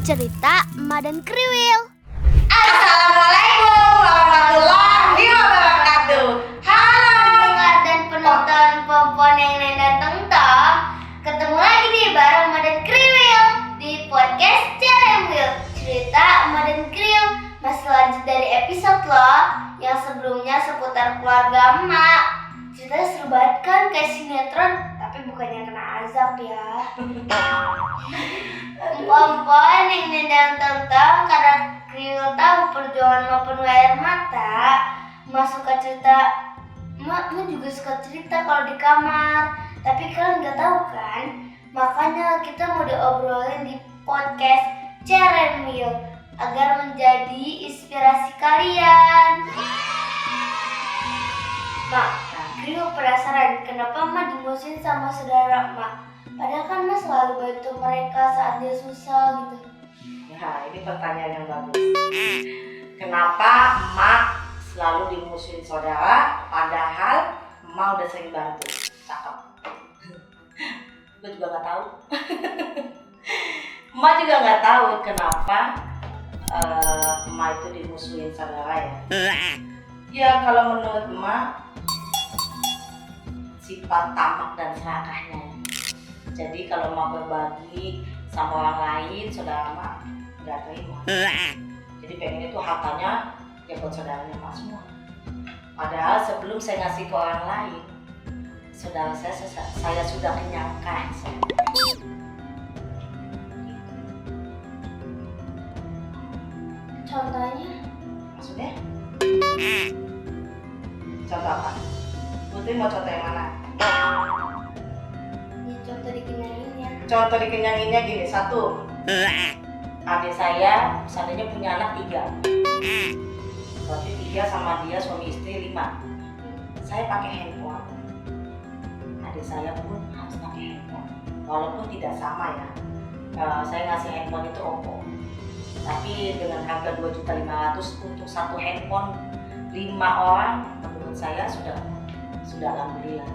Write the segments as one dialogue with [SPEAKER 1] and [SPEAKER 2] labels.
[SPEAKER 1] Cerita Emak dan Kriwil.
[SPEAKER 2] Assalamualaikum warahmatullahi wabarakatuh. Halo pendengar dan penonton Pompon yang datang tong. Ketemu lagi nih bareng Emak dan Kriwil di podcast Ceremil. Cerita Emak dan Kriwil masih lanjut dari episode loh yang sebelumnya seputar keluarga emak. Ceritanya seru banget kan, kayak sinetron, tapi bukannya kena azab ya. Pompon yang nendang tentang karena Kriwil tahu perjuangan emak penuh air mata. Emak suka cerita, emak juga suka cerita kalau di kamar. Tapi kalian nggak tahu kan? Makanya kita mau diobrolin di podcast Ceremil agar menjadi inspirasi kalian. Mak, Kriwil penasaran kenapa emak dimusuhin sama saudara emak. Padahal kan emak selalu bantu mereka saat dia susah gitu.
[SPEAKER 3] Nah, ini pertanyaan yang bagus. Kenapa emak selalu dimusuhin saudara, padahal emak udah sering bantu? Cakep. Gue juga nggak tahu. Emak juga nggak tahu kenapa emak itu dimusuhin saudara ya. Ya kalau menurut emak, sifat tamak dan serakahnya. Jadi kalau emak berbagi sama orang lain, saudara emak nggak terima. Jadi pengen itu hartanya ya buat saudaranya emak semua. Padahal sebelum saya ngasih ke orang lain, saudara saya sudah kenyangkan.
[SPEAKER 2] Contohnya?
[SPEAKER 3] Maksudnya? Contoh apa? Putri mau contoh yang mana?
[SPEAKER 2] Ya contoh dikenyanginnya.
[SPEAKER 3] Contoh dikenyanginnya gini, satu, adik saya seandainya punya anak 3, berarti 3 sama dia suami istri 5. Saya pakai handphone, adik saya pun harus pakai handphone, walaupun tidak sama ya. Saya ngasih handphone itu Oppo, tapi dengan harga 2.500.000 untuk satu handphone 5 orang, menurut saya sudah alhamdulillah.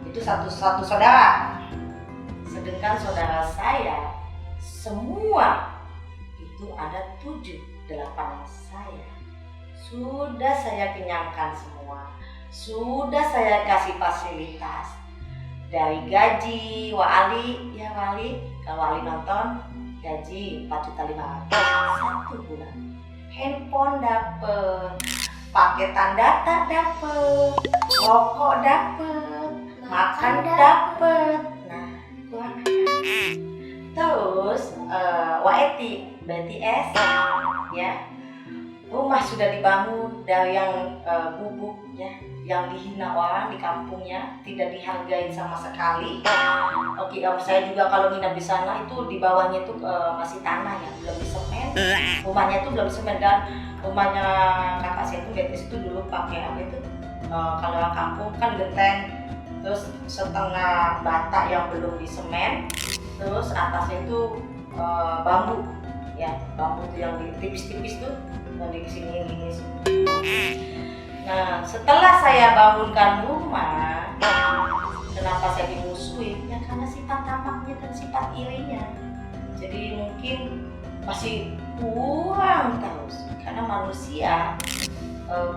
[SPEAKER 3] Itu satu saudara. Sedangkan saudara saya semua itu ada 7-8 saya. Sudah saya kenyangkan semua. Sudah saya kasih fasilitas. Dari gaji Wali, ya Wali, kalau Wali nonton gaji 4.500.000 satu bulan. Handphone dapet, paketan data dapet, rokok dapet, makan dapet. Nah, kurang apa? Terus WETI, BTS, ya, rumah sudah dibangun dari yang gubuk, ya, yang dihina orang di kampungnya, tidak dihargai sama sekali. Oke, saya juga kalau nginap di sana itu di bawahnya itu masih tanah ya, belum disemen. Rumahnya itu belum disemen, dan rumahnya kakak saya itu BTS itu dulu pakai apa itu? Kalau orang kampung kan genteng, terus setengah bata yang belum disemen, terus atasnya itu bambu, ya, bambu itu yang tipis-tipis tuh, yang di sini gini. Nah, setelah saya bangunkan rumah, kenapa saya dimusuhin? Ya karena sifat tamaknya dan sifat irinya. Jadi mungkin masih kurang terus, karena manusia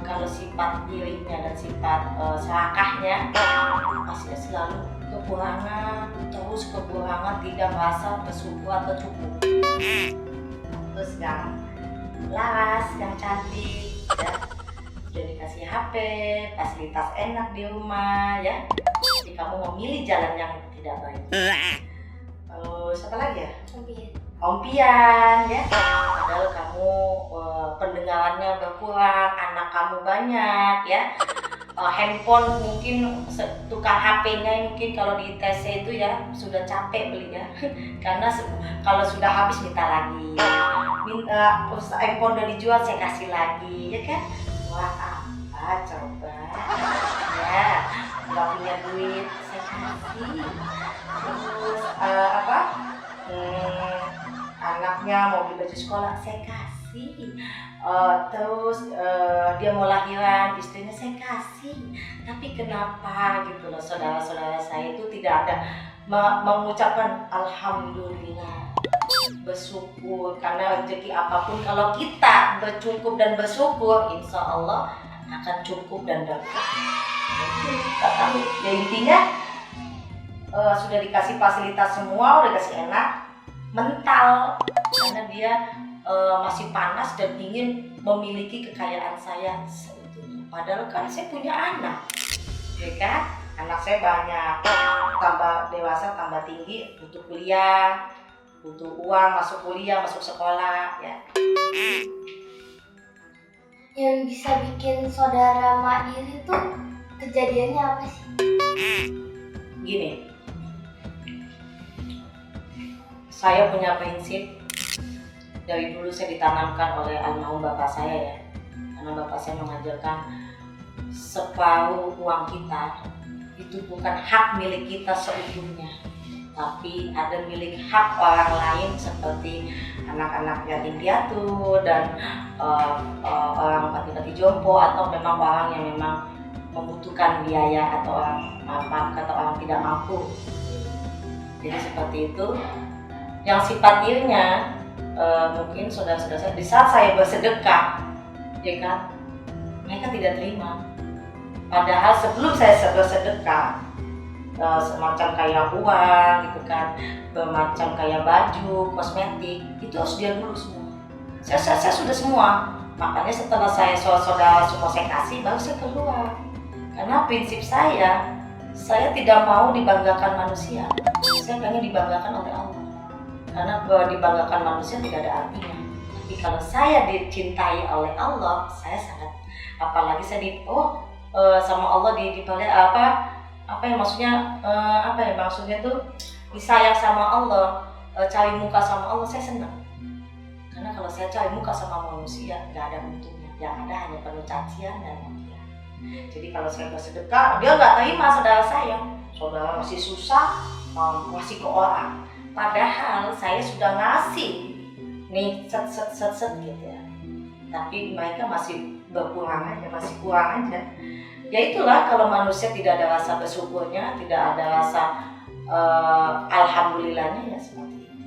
[SPEAKER 3] kalau sifat irinya dan sifat serakahnya pasti selalu kekurangan, tidak merasa bersyukur atau cukup. Terus yang laras, yang cantik, ya, sudah dikasih HP, fasilitas enak di rumah, ya. Jadi kamu memilih jalan yang tidak baik. Siapa lagi ya? Ompian, ya. Padahal kamu pendengarannya berkurang, anak kamu banyak, ya. Handphone mungkin tukang HP-nya mungkin kalau di TC itu ya sudah capek belinya. Karena kalau sudah habis minta lagi. Handphone udah dijual saya kasih lagi, ya kan? Wah, apa coba? Ya, nggak punya duit saya kasih. Terus anaknya mau beli baju sekolah saya kasih. Terus dia mau lahiran, istrinya saya kasih. Tapi kenapa gitu loh, saudara-saudara saya itu tidak ada mengucapkan alhamdulillah. bersyukur, karena rezeki apapun kalau kita bercukup dan bersyukur, insya Allah akan cukup dan berkah. Kita tahu ya, intinya sudah dikasih fasilitas semua, udah dikasih enak, mental karena dia masih panas dan ingin memiliki kekayaan saya seutuhnya. Padahal kan saya punya anak, ya kan? Anak saya banyak, tambah dewasa, tambah tinggi, butuh kuliah, butuh uang, masuk kuliah, masuk sekolah, ya.
[SPEAKER 2] Yang bisa bikin saudara Mak iri tuh kejadiannya apa sih?
[SPEAKER 3] Gini, saya punya prinsip. Dari dulu saya ditanamkan oleh almarhum bapak saya ya, karena bapak saya mengajarkan separuh uang kita itu bukan hak milik kita seutuhnya, tapi ada milik hak orang lain seperti anak-anak yatim piatu dan orang mati-mati jompo, atau memang orang yang memang membutuhkan biaya, atau orang kata orang tidak mampu. Jadi seperti itu. Yang sifatnya mungkin saudara-saudara saya, di saat saya bersedekah, ya kan, mereka tidak terima. Padahal sebelum saya bersedekah, semacam kayak uang gitu kan, bermacam kayak baju, kosmetik, itu harus dia dulu semua. Saya sudah semua. Makanya setelah saudara semua saya kasih, baru saya keluar. Karena prinsip saya tidak mau dibanggakan manusia. Saya pengen dibanggakan oleh Allah. Karena dibanggakan manusia tidak ada artinya. Tapi kalau saya dicintai oleh Allah, saya sangat, apalagi saya sama Allah dibalik apa yang maksudnya maksudnya tuh disayang sama Allah, cari muka sama Allah, saya senang. Karena kalau saya cari muka sama manusia, nggak ada untungnya. Yang ada hanya penuh cacian dan makian. Jadi kalau saya bersedekah, dia nggak terima saudara saya. Saudara masih susah, ngasih ke orang. Padahal saya sudah ngasih nih set gitu ya. Tapi mereka masih berkurang aja, masih kurang aja. Ya itulah, kalau manusia tidak ada rasa bersyukurnya, tidak ada rasa alhamdulillahnya, ya seperti itu.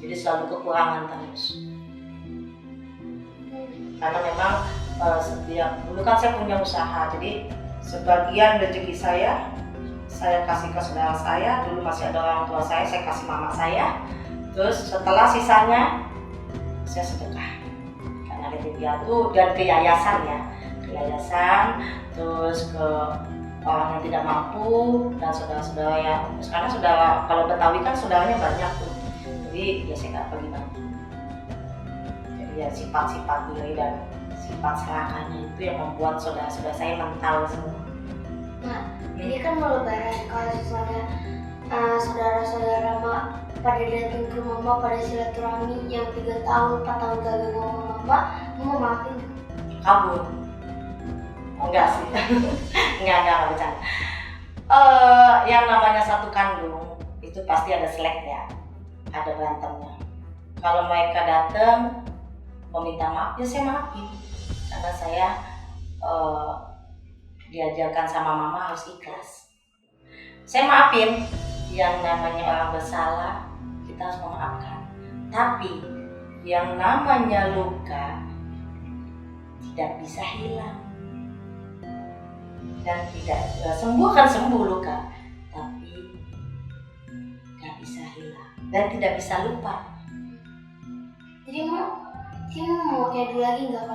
[SPEAKER 3] Jadi selalu kekurangan terus. Karena memang setiap dulu kan saya punya usaha, jadi sebagian rezeki saya kasih ke saudara saya. Dulu masih ada orang tua saya kasih mama saya. Terus setelah sisanya saya sedekah. Karena yatim piatu dan ke yayasan ya, ke yayasan, terus ke orang yang tidak mampu dan saudara-saudara yang, karena saudara kalau Betawi kan saudaranya banyak tuh. Jadi ya saya nggak pergi bantu. Jadi ya sifat-sifat diri dan sifat serakahnya itu yang membuat saudara-saudara saya mental semua.
[SPEAKER 2] Nah, ini kan mau lebaran, kalau misalnya saudara-saudara Mak pada datang ke Mama pada silaturahmi yang 3 tahun, 4 tahun gak ngomong Mama, mau maafin?
[SPEAKER 3] Kabur? Enggak sih. enggak bercanda. Yang namanya satu kandung itu pasti ada seleknya, ada berantemnya. Kalau mereka datang meminta maaf, ya saya maafin, karena saya diajarkan sama mama harus ikhlas. Saya maafin, yang namanya orang bersalah kita harus memaafkan. Tapi yang namanya luka tidak bisa hilang. Dan tidak sembuh kan sembuh luka, tapi nggak bisa hilang dan tidak bisa lupa.
[SPEAKER 2] Jadi mau kayak dulu lagi nggak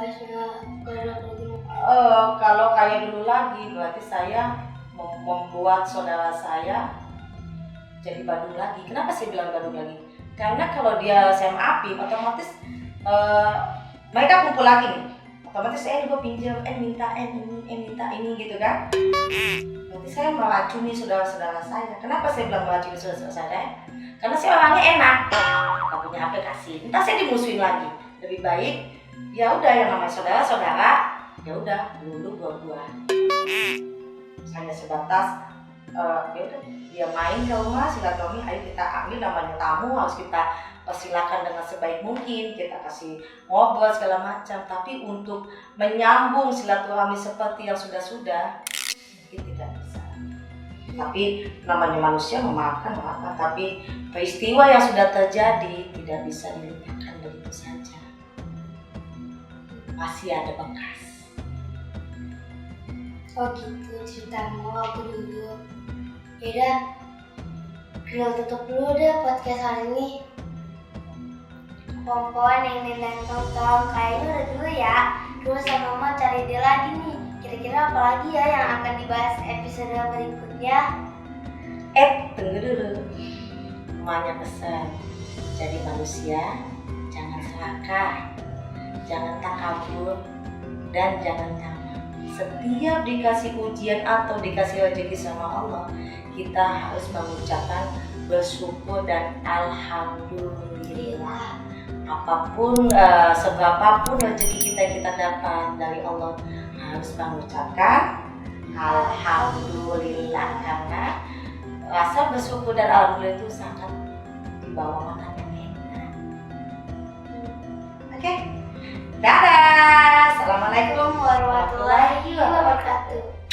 [SPEAKER 3] kalau kayak dulu lagi berarti saya membuat saudara saya jadi Bandung lagi. Kenapa saya bilang Bandung lagi? Karena kalau dia saya maafin, otomatis mereka kumpul lagi nih. Otomatis saya juga pinjam, minta ini gitu kan. Berarti saya meracuni saudara-saudara saya. Kenapa saya bilang meracuni saudara saya? Karena saya orangnya enak. Gak punya apa kasih. Entah saya dimusuhin lagi. Lebih baik ya udah, yang namanya saudara-saudara, ya udah dulu gua. Hanya sebatas ya udah, dia main ke rumah silaturahmi, ayo kita ambil, namanya tamu harus kita persilakan dengan sebaik mungkin, kita kasih ngobrol segala macam. Tapi untuk menyambung silaturahmi seperti yang sudah mungkin tidak bisa. Tapi namanya manusia memaafkan apa, tapi peristiwa yang sudah terjadi tidak bisa dilupakan begitu saja. Masih ada bekas.
[SPEAKER 2] Oh gitu ceritamu waktu dulu. Yaudah, Kriwil tutup dulu deh podcast hari ini. Pompon yang Nenek tonton kayaknya udah dulu ya. Terus sama Mama cari dia lagi nih. Kira-kira apa lagi ya yang akan dibahas episode berikutnya?
[SPEAKER 3] Tunggu dulu. Mamanya pesan. Jadi manusia jangan serakah, jangan takabur, dan jangan tamak. Setiap dikasih ujian atau dikasih rezeki sama Allah, kita harus mengucapkan bersyukur dan alhamdulillah. Apapun, seberapapun rezeki kita dapat dari Allah, harus mengucapkan alhamdulillah, karena rasa bersyukur dan alhamdulillah itu sangat dibawa makan yang enak. Oke, dadah. Assalamualaikum warahmatullahi wabarakatuh.